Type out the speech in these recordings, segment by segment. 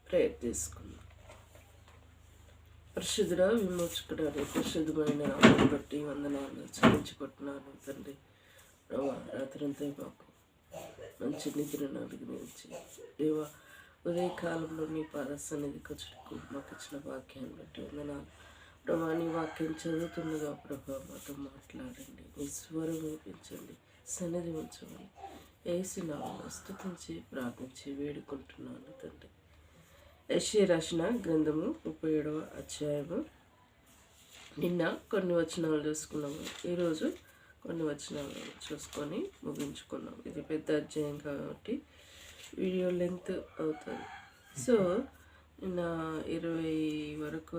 Prayer తీసుకుందాం. పరిశుద్ధుడా, విమోచకుడాని పరిశుద్ధమైన నామమును బట్టి వందనాలు చెల్లించుకుంటున్నాను తండ్రి. ప్రభా, రాత్రంతా మాకు మంచి నిద్రను అనుగ్రహించి దేవా, ఉదయకాలంలో నీ పాద సన్నిధికి వచ్చుటకు మాకు ఇచ్చిన వాక్యాన్ని బట్టి వందనాలు. ప్రభా, నీ వాక్యం చదువుతుండగా ప్రభా మాతో మాట్లాడండి, నీ స్వరం వినిపించండి, సన్నిధి ఉంచమని యేసు నామమున స్తుతించి ప్రార్థించి వేడుకుంటున్నాను తండ్రి. యెషయా రాసిన గ్రంథము 37వ అధ్యాయము. నిన్న కొన్ని వచనాలు చూసుకున్నాము, ఈరోజు కొన్ని వచనాలు చూసుకొని ముగించుకున్నాం. ఇది పెద్ద అధ్యాయం కాబట్టి వీడియో లెంత్ అవుతుంది. సో నిన్న 20 వరకు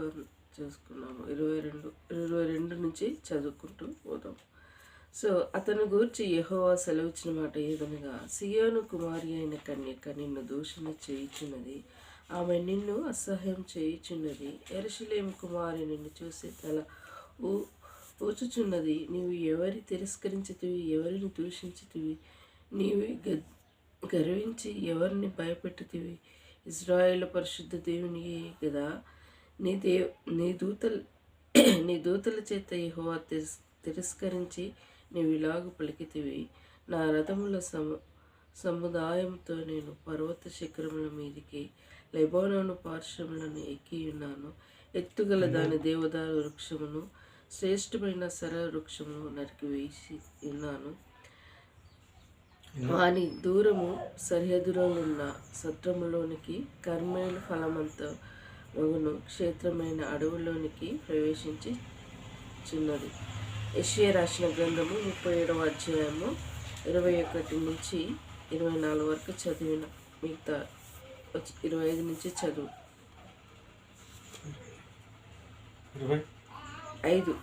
చూసుకున్నాము. 22 నుంచి చదువుకుంటూ పోదాం. సో అతను గూర్చి యెహోవా సెలవిచ్చిన మాట ఏదనగా, సియోను కుమారి అయిన కన్యక నిన్ను దూషణ చేయుచున్నది, ఆమె నిన్ను అసహ్యం చేయుచున్నది. యెరూషలేము కుమారి నిన్ను చూసి తల ఊచుచున్నది. నీవు ఎవరి తిరస్కరించితివి, ఎవరిని దూషించితివి? నీవు గర్వించి ఎవరిని భయపెట్టుతివి? ఇశ్రాయేలు పరిశుద్ధ దేవునియే కదా. నీ దూతల చేత యెహోవా తిరస్కరించి నీవు ఇలాగు పలికితివి, నా రథముల సముదాయంతో నేను పర్వత శిఖరముల మీదికి లెబానోను పార్శ్వములను ఎక్కి ఉన్నాను. ఎత్తుగల దాని దేవదారు వృక్షమును శ్రేష్టమైన సరళ వృక్షమును నరికి వేసి ఉన్నాను. వాని దూరము సరిహద్దులోనున్న సత్రములోనికి, కర్మేలు ఫలమంత మగును క్షేత్రమైన అడవులోనికి ప్రవేశించి చున్నది. యెషయా రాసిన గ్రంథము 37వ అధ్యాయము 21 నుంచి 24 వరకు చదివిన, మిగతా 25 నుంచి చదువు. 5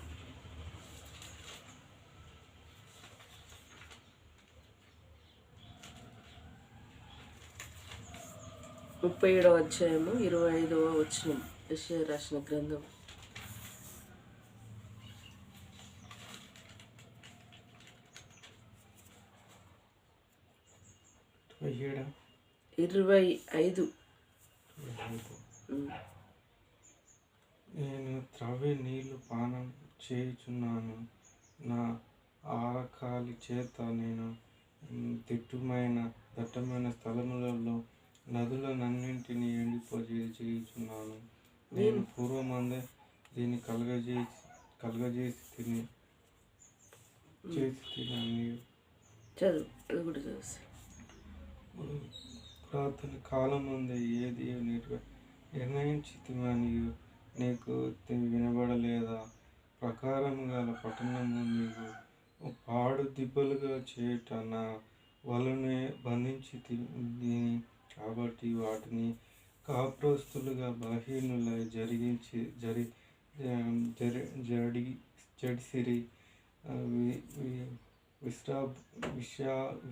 37వ అధ్యాయము 25వ వచనం. యెషయా రాసిన గ్రంథం. 25. నేను త్రవ్వి నీళ్లు పానం చేయుచున్నాను, నా ఆరకాలి చేత నేను దట్టమైన స్థలములలో నదులనన్నింటినీ ఎండిపోజేయుచున్నాను. నేను పూర్వమందే దీన్ని కలగజేసి తిని చదువు. అది కూడా చూసి పురాతన కాలం ముందే ఏది నిర్ణయించితివని నీకు వినబడలేదా? ప్రకారం గల పట్టణము నీవు పాడు దిబ్బలుగా చేయుట నా వలనే బంధించితిని. కాబట్టి వాటిని కాపురస్తులుగా బలహీనులై జడిసిరి.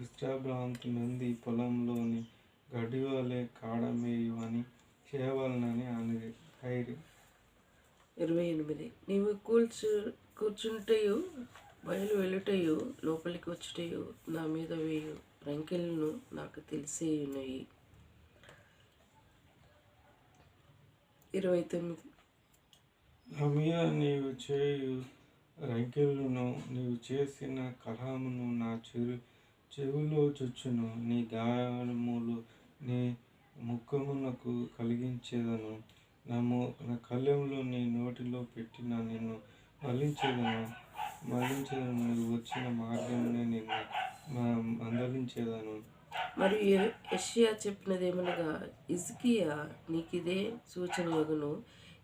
విశ్రాభ్రాంతి మంది పొలంలోని గడ్డి వలె కాడమేయువని చేయవలనని అయిరి. 28. నీవు కూర్చుంటయు బయలు వెళ్ళుటయు లోపలికి వచ్చుటయు నా మీద వేయు రంకెలను నాకు తెలిసేయున్నాయి. 29. నా మీద నీవు చేయు రంకెలను, నీవు చేసిన కలహమును నా చెవిలో చొచ్చును. నీ గాయములు నీ ముఖమునకు కలిగించేదను. నా కళ్ళెములు నీ నోటిలో పెట్టిన నిన్ను మళ్లించేదను. నీవు వచ్చిన మార్గమునే నిన్ను మందలించేదను. మరియు యెషయా చెప్పినదేమనగా, హిజ్కియా నీకిదే సూచన యగును.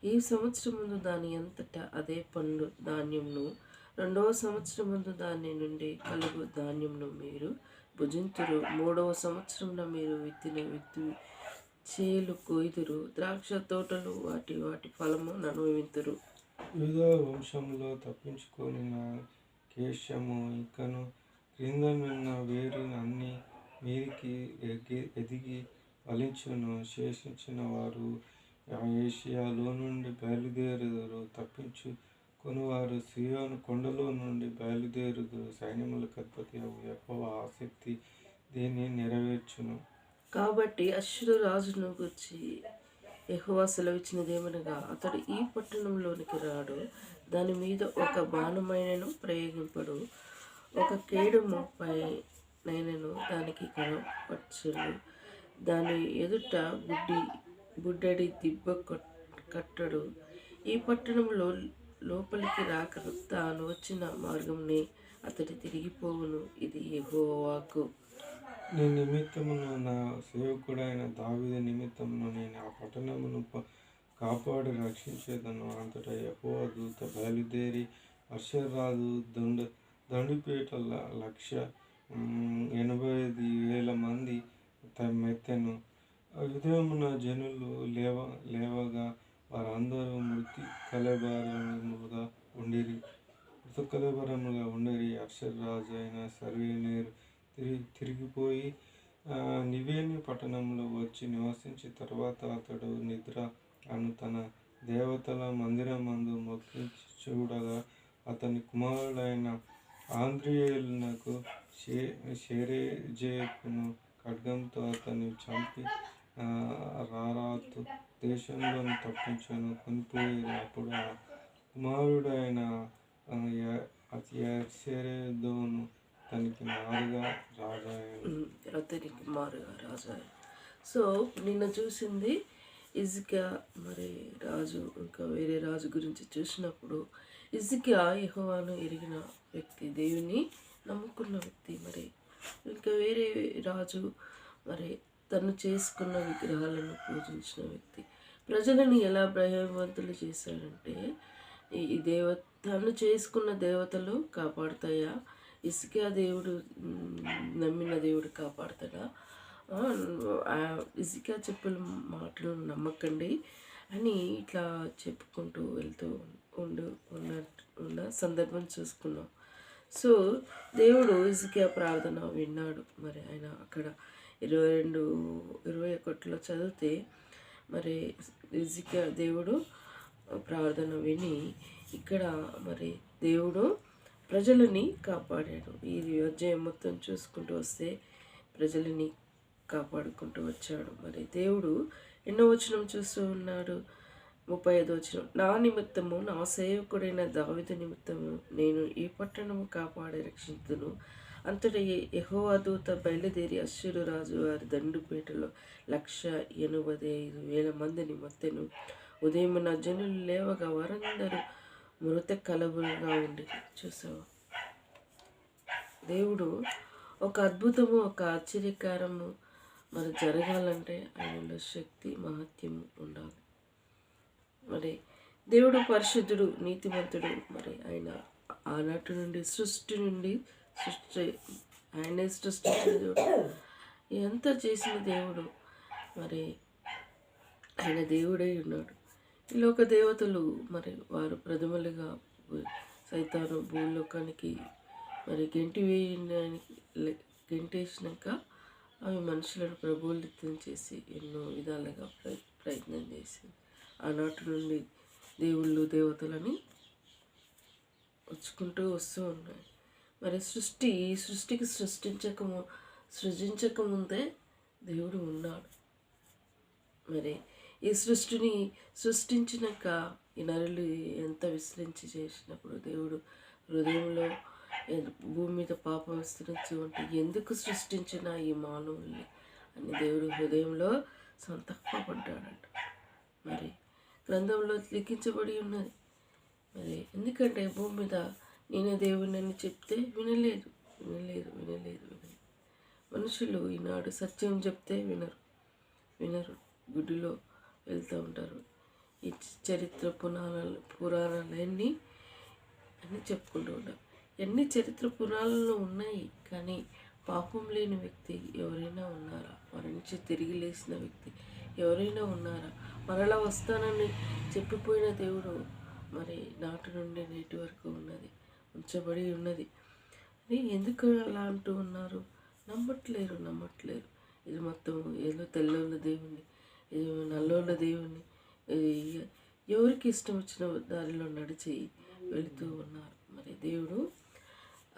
ఈ సంవత్సరముందు దాని అంతటా అదే పండు ధాన్యమును, 2వ సంవత్సరముందు దాని నుండి కలుగు ధాన్యమును మీరు భుజింతురు. 3వ సంవత్సరమున మీరు విత్తిన చేలు కొయ్దురు. ద్రాక్ష తోటలు వాటి ఫలము అనుభవింతురు. యూదా వంశంలో తప్పించుకొని నా కేశము ఇంకను క్రిందనున్న వేరు అన్ని మీదికి ఎదిగి ఫలించును. శేషించిన వారు ఏషియాలో నుండి బయలుదేరుదురు. తప్పించుకొనివారు సియోను కొండలో నుండి బయలుదేరుదురు. సైన్యములకు అధిపతి యెహోవా ఆసక్తి దీన్ని నెరవేర్చును. కాబట్టి అశ్షూరు రాజును గూర్చి యెహోవా సెలవిచ్చినదేమనగా, అతడు ఈ పట్టణంలోనికి రాడు, దాని మీద ఒక బాణమైనను ప్రయోగింపడు, ఒక కేడుము పైనైనను దానికి కనపరచడు, దాని ఎదుట బుడ్డడి దిబ్బ కట్టడు. ఈ పట్టణంలో లోపలికి రాక తాను వచ్చిన మార్గంనే అతడు తిరిగిపోవును. ఇది యెహోవా వాక్కు. నీ నిమిత్తమును నా సేవకుడైన దావీదు నిమిత్తమును నేను ఆ పట్టణమును కాపాడి రక్షించేదను. అంతటా యెహోవా దూత బయలుదేరి అర్షరాజు దండుపేట 1,85,000 మంది మెత్తెను. ఉదయమున జనులు లేవగా వారందరూ మృతి కలవరముగా ఉండిరి. అర్షరాజు అయిన సర్వేనేరు తిరిగిపోయి నివేని పట్టణంలో వచ్చి నివసించిన తర్వాత అతడు నిద్ర అను తన దేవతల మందిరమందు మొక్కించి చూడగా అతని కుమారుడైన ఆంద్రియేలునకు షేరెజెకును ఖడ్గంతో అతన్ని చంపి రారాతు దేశంలో తప్పించను కొనిపోయేది. అప్పుడు ఆ కుమారుడైన యెషరేదోను అతనికి మారుగా రాజాయను. సో నిన్న చూసింది హిజ్కియా మరి రాజు, ఇంకా వేరే రాజు గురించి చూసినప్పుడు హిజ్కియా యెహోవాను ఎరిగిన వ్యక్తి, దేవుని నమ్ముకున్న వ్యక్తి. మరి ఇంకా వేరే రాజు మరి తను చేసుకున్న విగ్రహాలను పూజించిన వ్యక్తి. ప్రజలను ఎలా భయవంతులు చేశాడంటే, ఈ తను చేసుకున్న దేవతలు కాపాడుతాయా? హిజ్కియా దేవుడు నమ్మిన దేవుడు కాపాడుతాడా? హిజ్కియా చెప్పిన మాటలు నమ్మకండి అని ఇట్లా చెప్పుకుంటూ వెళ్తూ ఉన్న సందర్భం చూసుకున్నాం. సో దేవుడు హిజ్కియా ప్రార్థన విన్నాడు. మరి ఆయన అక్కడ 22-21 చదివితే మరి హిజ్కియా దేవుడు ప్రార్థన విని ఇక్కడ మరి దేవుడు ప్రజలని కాపాడాడు. ఈ అధ్యాయం మొత్తం చూసుకుంటూ వస్తే ప్రజలని కాపాడుకుంటూ వచ్చాడు. మరి దేవుడు ఎన్నో వచనం చూస్తూ ఉన్నాడు. 35వ వచనం, నా నిమిత్తము నా సేవకుడైన దావీదు నిమిత్తము నేను ఈ పట్టణము కాపాడి రక్షించును. అంతటా యెహోవా దూత బయలుదేరి అశ్షూరు రాజు వారి దండుపేటలో 1,85,000 మందిని మొత్తెను. ఉదయమున జనులు లేవగా వారందరూ మృత కలవలుగా ఉండేది. చూసావా, దేవుడు ఒక అద్భుతము, ఒక ఆశ్చర్యకారము మరి జరగాలంటే ఆయనలో శక్తి మహత్యము ఉండాలి. మరి దేవుడు పరిశుద్ధుడు, నీతిమంతుడు. మరి ఆయన ఆనాటి నుండి సృష్టి ఆయనే సృష్టించిన దేవుడు, ఎంత చేసిన దేవుడు. మరి ఆయన దేవుడై ఉన్నాడు. ఈ లోక దేవతలు మరి వారు ప్రథమలుగా సైతాను భూలోకానికి మరి గెంటేసినాక అవి మనుషులను ప్రబోధితం చేసి ఎన్నో విధాలుగా ప్రయత్నం చేసింది. ఆనాటి నుండి దేవుళ్ళు దేవతలని వచ్చుకుంటూ వస్తూ ఉన్నాయి. మరి సృష్టికి సృజించకముందే దేవుడు ఉన్నాడు. మరి ఈ సృష్టిని సృష్టించినాక ఈ నరులు ఎంత విశ్రించి చేసినప్పుడు దేవుడు హృదయంలో భూమి మీద పాపం విస్తరించి ఉంటే ఎందుకు సృష్టించిన ఈ మానవుల్ని అని దేవుడు హృదయంలో సంతాపడ్డాడంట. మరి గ్రంథంలో లిఖించబడి ఉన్నది. మరి ఎందుకంటే భూమి మీద నేనే దేవుడిని అని చెప్తే వినలేదు. మనుషులు ఈనాడు సత్యం చెప్తే వినరు, గుడిలో వెళ్తూ ఉంటారు. ఈ చరిత్ర పురాణాలన్నీ అని చెప్పుకుంటూ ఉంటారు. ఎన్ని చరిత్ర పురాణాలలో ఉన్నాయి, కానీ పాపం లేని వ్యక్తి ఎవరైనా ఉన్నారా? వారి నుంచి తిరిగి లేచిన వ్యక్తి ఎవరైనా ఉన్నారా? మరలా వస్తానని చెప్పిపోయిన దేవుడు మరి నాటి నుండి నేటి వరకు ఉంచబడి ఉన్నది. అని ఎందుకు అలా అంటూ ఉన్నారు? నమ్మట్లేరు. ఇది మొత్తం ఏదో తెల్లోళ్ళ దేవుణ్ణి, ఏదో నల్లోళ్ళ దేవుణ్ణి, ఎవరికి ఇష్టం వచ్చిన దారిలో నడిచి వెళుతూ ఉన్నారు. మరి దేవుడు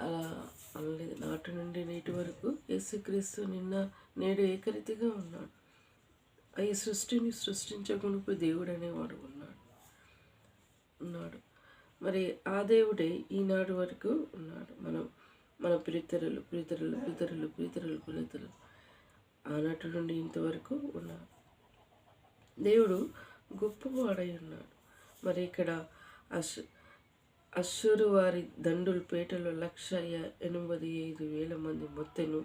అలా అనలేదు. నాటి నుండి నేటి వరకు యేసుక్రీస్తు నిన్న నేడు ఏకరీతిగా ఉన్నాడు. ఈ సృష్టిని సృష్టించకుండా దేవుడు అనేవాడు ఉన్నాడు. మరి ఆ దేవుడే ఈనాడు వరకు ఉన్నాడు. మన పితరులు ఆనాటి నుండి ఇంతవరకు ఉన్నాడు. దేవుడు గొప్పవాడై ఉన్నాడు. మరి ఇక్కడ అశ్షూరు వారి దండుల పేటలో 185,000 మంది మొత్తెను.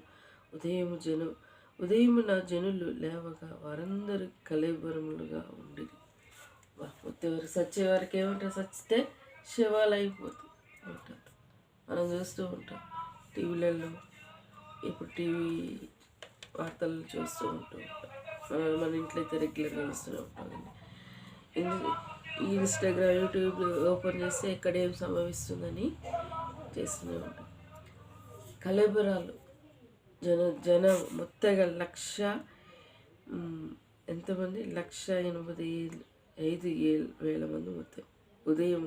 ఉదయమున జనులు లేవగా వారందరూ కళేబరములుగా ఉండిరి. మొత్తెవరు సచ్చేవారికి ఏమంటారు? చచ్చితే శవాలు అయిపోతూ ఉంటారు. మనం చూస్తూ ఉంటాం టీవీలలో. ఇప్పుడు టీవీ వార్తలు చూస్తూ ఉంటాం. మన ఇంట్లో అయితే రెగ్యులర్గా చూస్తూనే ఉంటాం. ఈ ఇన్స్టాగ్రామ్, యూట్యూబ్ ఓపెన్ చేస్తే ఎక్కడ ఏం సంభవిస్తుందని చేస్తూనే ఉంటాం. కళేబరాలు జనం మొత్తగా ఎంతమంది 185,000 మంది మొత్తం ఉదయం.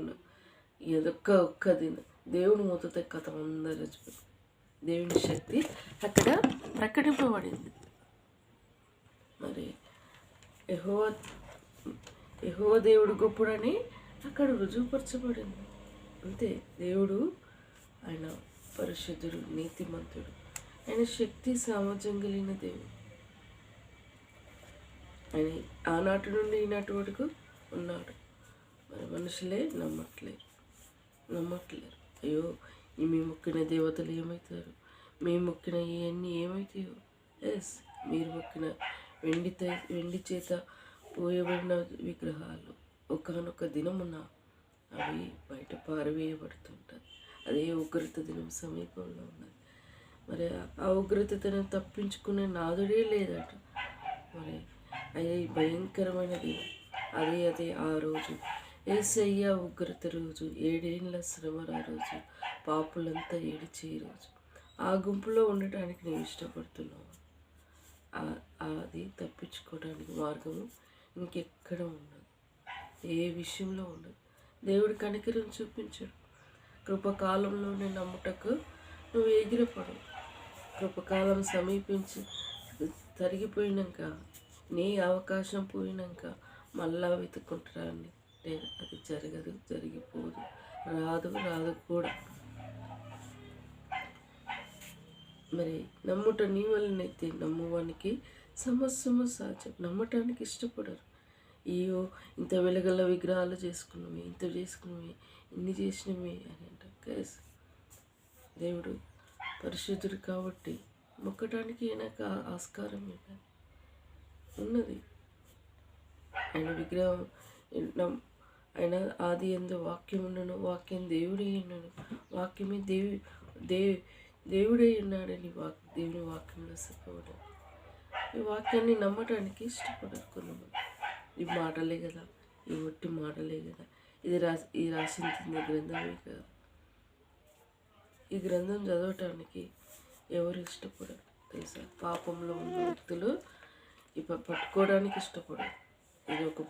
ఒక్క దినం దేవుని మూతతో కథ అందరూ చచ్చిపోయింది. దేవుని శక్తి అక్కడ ప్రకటింపబడింది. మరి యెహోవా దేవుడు గొప్పడని అక్కడ రుజువుపరచబడింది. అంతే. దేవుడు ఆయన పరిశుద్ధుడు, నీతిమంతుడు, ఆయన శక్తి సామర్థ్యం కలిగిన దేవుడు. ఆయన ఆనాటి నుండి ఈనాటి వరకు ఉన్నాడు. మరి మనుషులే నమ్మట్లేరు. అయ్యో మేము మొక్కిన దేవతలు ఏమవుతారు, మేము మొక్కిన ఇవన్నీ ఏమవుతాయో. మీరు మొక్కిన వెండి చేత పోయబడిన విగ్రహాలు ఒకానొక దినమున అవి బయట పారవేయబడుతుంటాయి. అదే ఉగ్రత దినం సమీపంలో ఉన్నది. మరి ఆ ఉగ్రతను తప్పించుకునే నాదుడే లేదట. మరి అది భయంకరమైనది. అదే ఆ రోజు యేసయ్య ఉగ్రత రోజు, 7 ఏళ్ల శ్రమల రోజు, పాపులంతా ఏడిచే రోజు. ఆ గుంపులో ఉండటానికి నేను ఇష్టపడుతున్నాను. అది తప్పించుకోవడానికి మార్గము ఇంకెక్కడ ఉండదు, ఏ విషయంలో ఉండదు. దేవుడి కనికరం చూపించడు. కృపకాలంలోనే నమ్ముటకు నువ్వు ఎగిరపడవు. కృపకాలం సమీపించి తరిగిపోయినాక, నీ అవకాశం పోయినాక మళ్ళా వెతుక్కుంటారని లేదు. అది జరగదు, జరిగిపోదు, రాదు కూడా. మరి నమ్ముట నీ వల్లనైతే నమ్మువానికి సమస్యము సాధ్యం. నమ్మటానికి ఇష్టపడరు. అయ్యో ఇంత వెలగల విగ్రహాలు చేసుకున్నవి, ఇంత చేసుకున్నవి, ఇన్ని చేసినవి అని అంటారు. దేవుడు పరిశుద్ధుడు కాబట్టి మొక్కటానికి ఆయనకు ఆస్కారం ఉన్నది. ఆయన విగ్రహం ఆయన ఆది యందు వాక్యం ఉన్నను, వాక్యం దేవుడై ఉన్నాను, వాక్యమే దేవుడై ఉన్నాడని దేవుని వాక్యంలో చెప్పబడ్డాడు. ఈ వాక్యాన్ని నమ్మటానికి ఇష్టపడరు కొంతమంది. ఈ మాటలే కదా, ఈ ఒట్టి మాటలే కదా, ఈ రాసింది గ్రంథమే కదా. ఈ గ్రంథం చదవటానికి ఎవరు ఇష్టపడరు తెలుసా? పాపంలో ఉన్న వ్యక్తులు పట్టుకోవడానికి ఇష్టపడరు. ఇది ఒక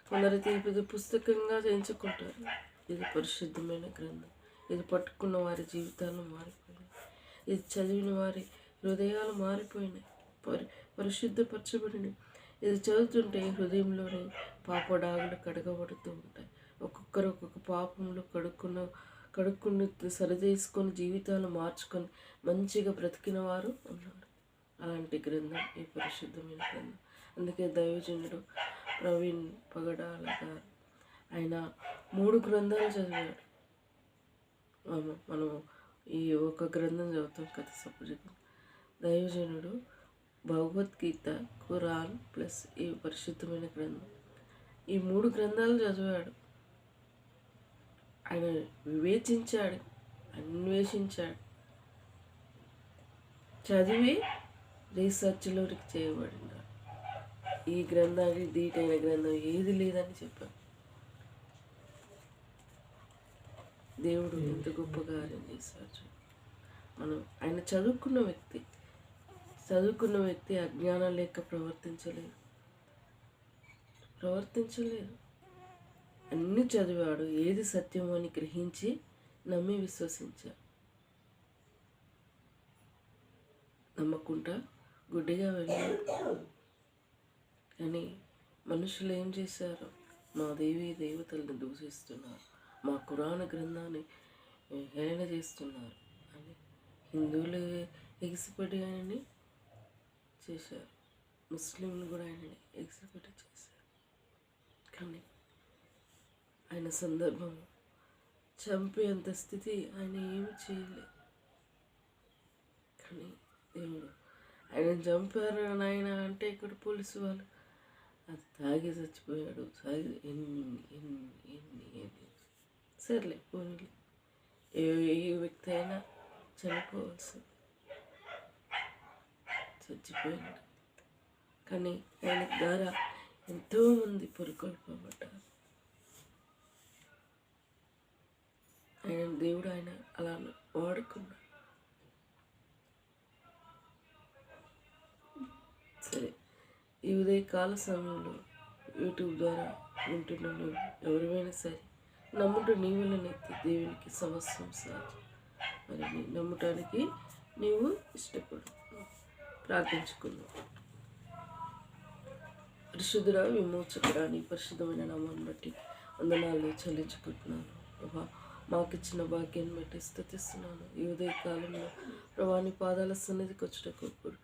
కొందరైతే ఇది పుస్తకంగా ఎంచుకుంటారు. ఇది పరిశుద్ధమైన గ్రంథం. ఇది పట్టుకున్న వారి జీవితాలు మారిపోయినాయి. ఇది చదివిన వారి హృదయాలు మారిపోయినాయి, పరిశుద్ధపరచబడినాయి. ఇది చదువుతుంటే హృదయంలోని పాపడాగులు కడగబడుతూ ఉంటాయి. ఒక్కొక్కరు ఒక్కొక్క పాపంలో కడుక్కుని సరిదేసుకొని జీవితాలు మార్చుకొని మంచిగా బ్రతికిన వారు ఉన్నారు. అలాంటి గ్రంథం ఈ పరిశుద్ధమైన గ్రంథం. అందుకే దైవజనుడు ప్రవీణ్ పగడాల గారు ఆయన 3 గ్రంథాలు చదివాడు. మనము ఈ ఒక గ్రంథం చదువుతాం కదా సపరేట్గా. దైవజనుడు భగవద్గీత, ఖురాన్ ప్లస్ ఈ పరిశుద్ధమైన గ్రంథం, ఈ 3 గ్రంథాలు చదివాడు. ఆయన వివేచించాడు, అన్వేషించాడు, చదివి రీసెర్చ్లోకి చేయబడినాడు. ఈ గ్రంథానికి దీటైన గ్రంథం ఏది లేదని చెప్పాడు. దేవుడు ఎంత గొప్ప కార్యం చేశాడు. ఆయన చదువుకున్న వ్యక్తి అజ్ఞానం లేక ప్రవర్తించలేదు. అన్నీ చదివాడు, ఏది సత్యమో అని గ్రహించి నమ్మి విశ్వసించాడు. నమ్మకుండా గుడ్డిగా వెళ్ళాడు. కానీ మనుషులు ఏం చేశారు? మా దేవీ దేవతల్ని దూషిస్తున్నారు, మా కురాణ గ్రంథాన్ని హేళన చేస్తున్నారు అని హిందువులు ఎగిసిపడి ఆయనని చేశారు, ముస్లింలు కూడా ఆయనని ఎగిసిపడి చేశారు. కానీ ఆయన సందర్భం చంపేంత స్థితి ఆయన ఏమి చేయలేదు. కానీ దేవుడు ఆయన చంపారు నాయన అంటే ఇక్కడ పోలీసు వాళ్ళు అది తాగి చచ్చిపోయాడు, తాగి ఎన్ని సర్లే పోనీలే, ఏ వ్యక్తి అయినా చనిపోవాల్సింది, చచ్చిపోయాడు. కానీ ఆయన ద్వారా ఎంతోమంది పురుకొల్పబడ్డారు. ఆయన దేవుడు ఆయన అలా వాడుకున్నాడు. సరే, ఈ ఉదయకాల సమయంలో యూట్యూబ్ ద్వారా వింటున్న నువ్వు ఎవరివైనా సరే నమ్ముట నీ వల్లనైతే దేవునికి సమస్తం సాధ్యం. మరి నీ నమ్మటానికి నీవు ఇష్టపడు. ప్రార్థించుకుందాం. పరిశుద్ధుడ విమోచకుడా, నీ పరిశుద్ధమైన నామాన్ని బట్టి వందనాలు చెల్లించుకుంటున్నాను ప్రభా. మాకిచ్చిన భాగ్యాన్ని బట్టి స్తుతిస్తున్నాను. ఈ ఉదయకాలంలో ప్రభా నీ పాదాల సన్నిధికి వచ్చేటప్పుడు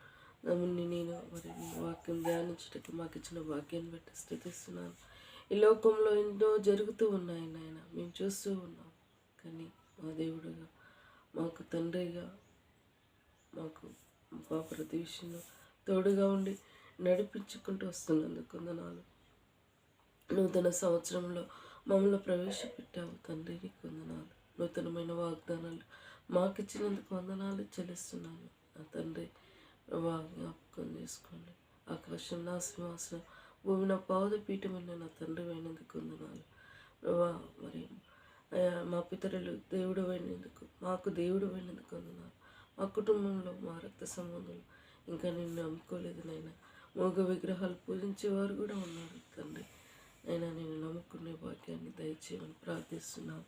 నమ్ముని నేను మరి నీ వాక్యం ధ్యానించటకు మాకు ఇచ్చిన భాగ్యాన్ని బట్టి స్థుతిస్తున్నాను. ఈ లోకంలో ఎన్నో జరుగుతూ ఉన్నాయి నాయన, మేము చూస్తూ ఉన్నాం. కానీ మా దేవుడుగా, మాకు తండ్రిగా, మాకు మా ప్రతి విషయంలో తోడుగా ఉండి నడిపించుకుంటూ వస్తున్నందుకు వందనాలు. నూతన సంవత్సరంలో మమ్మల్ని ప్రవేశపెట్టావు తండ్రి, నీకు వందనాలు. నూతనమైన వాగ్దానాలు మాకిచ్చినందుకు వందనాలు చెల్లిస్తున్నాను నా తండ్రి. ప్రభా జ్ఞాపకం చేసుకోండి. ఆకాశం నా సింహాసనం, భూమి నా పాదపీఠమైన నా తండ్రి అయినందుకు వందనాలు ప్రభా. మరి మా పితరులు దేవుడు అయినందుకు, మాకు దేవుడు అయినందుకు వందనాలు. మా కుటుంబంలో మా రక్త సంబంధులు ఇంకా నిన్ను నమ్ముకోలేదు నాయన. మోగ విగ్రహాలు పూజించేవారు కూడా ఉన్నారు తండ్రి. అయినా నేను నమ్ముకునే భాగ్యాన్ని దయచేయమని ప్రార్థిస్తున్నాను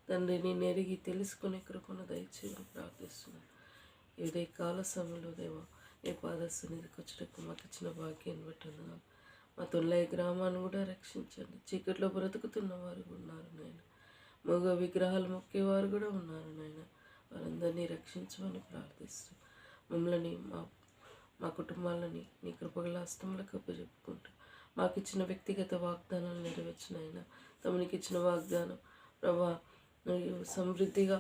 తండ్రి. నేను ఎరిగి తెలుసుకునే కృపను దయచేయమని ప్రార్థిస్తున్నాను. ఏదే కాల సమయంలో దేవా నీ పాద సన్నిధికి వచ్చేటప్పుడు మాకు ఇచ్చిన భాగ్యాన్ని బట్టి వందనాలు. మా తొల్లయ్య గ్రామాన్ని కూడా రక్షించండి. చీకట్లో బ్రతుకుతున్న వారు ఉన్నారు నాయన, మగ విగ్రహాలు మొక్కేవారు కూడా ఉన్నారు నాయన. వారందరినీ రక్షించమని ప్రార్థిస్తూ మమ్మల్ని మా కుటుంబాలని నీ కృపగల హస్తములకు అప్పచెప్పుకుంటూ మాకు ఇచ్చిన వ్యక్తిగత వాగ్దానాలు నెరవేర్చిన ఆయన, తమనికి ఇచ్చిన వాగ్దానం ప్రభా సమృద్ధిగా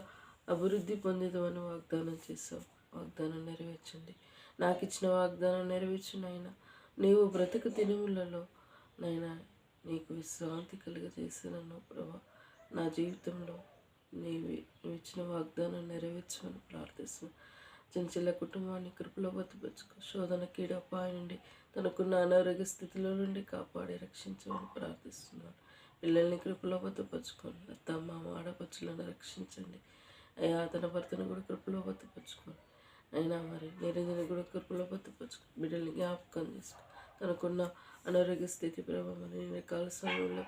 అభివృద్ధి పొందేదమని వాగ్దానం చేసావు. వాగ్దానం నెరవేర్చండి. నాకు ఇచ్చిన వాగ్దానం నెరవేర్చిన ఆయన, నీవు బ్రతుకు దినములలో నాయన నీకు విశ్రాంతి కలుగజేసినను ప్రభా. నా జీవితంలో నీవు ఇచ్చిన వాగ్దానం నెరవేర్చమని ప్రార్థిస్తున్నాను. చిన్న కుటుంబాన్ని కృపలో బతుపరుచుకో. శోధన కీడు అపాయం నుండి, తనకున్న అనారోగ్య స్థితిలో నుండి కాపాడి రక్షించమని ప్రార్థిస్తున్నాను. పిల్లల్ని కృపలో బతుపరుచుకోండి. అత్త మామ ఆడపచ్చులను రక్షించండి అయ్యా. తన భర్తను కూడా కృపలో బతుపరుచుకోండి అయినా. మరి నిరంజన కూడా కృపలో బతుపరుచుకోండి. బిడ్డల్ని జ్ఞాపకం చేసుకో. తనకున్న అనారోగ్య స్థితి ప్రభావం రకాల సమయంలో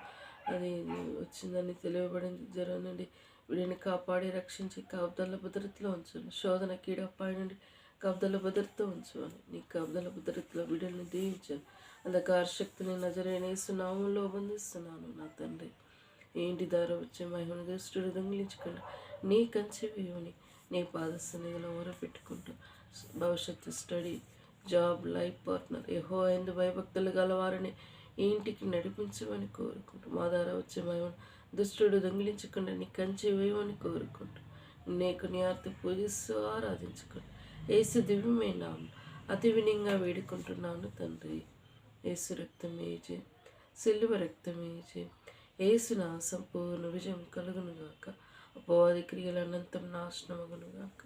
అది వచ్చిందని తెలియబడింది. జ్వరం నుండి వీడిని కాపాడి రక్షించి కాపుదల భద్రతలో ఉంచండి. శోధన కీడపాయి నుండి కాపుదల భద్రతతో ఉంచమని, నీ కాపుదల భద్రతలో వీడిని దీవించండి. అంధకార శక్తిని నజరైన యేసు నామంలో బంధిస్తున్నాను నా తండ్రి. ఏంటి ద్వారా వచ్చే మహిమను దృష్టిని దొంగిలించుకుంటూ నీ కంచె వేయుని నీ పాద సన్నిధిలో ఊరపెట్టుకుంటూ భవిష్యత్తు స్టడీ, జాబ్, లైఫ్ పార్ట్నర్ యెహోవా యందు భయభక్తులు గల వారిని ఈ ఇంటికి నడిపించమని కోరుకుంటూ మా ద్వారా వచ్చే మహిమను దుష్టుడు దొంగిలించకుండా నీ కంచె వేయమని కోరుకుంటూ నీకు నీ ఆర్తి పూజిస్తూ ఆరాధించుకుంటూ యేసు దివ్యమైన నామం అతి వినయంగా వేడుకుంటున్నాను తండ్రి. యేసు రక్తమేజే, సిలువ రక్తమేజే. యేసు నా సంపూర్ణ విజయం కలుగునుగాక. అపవాది క్రియలు అనంతం నాశనమగునుగాక.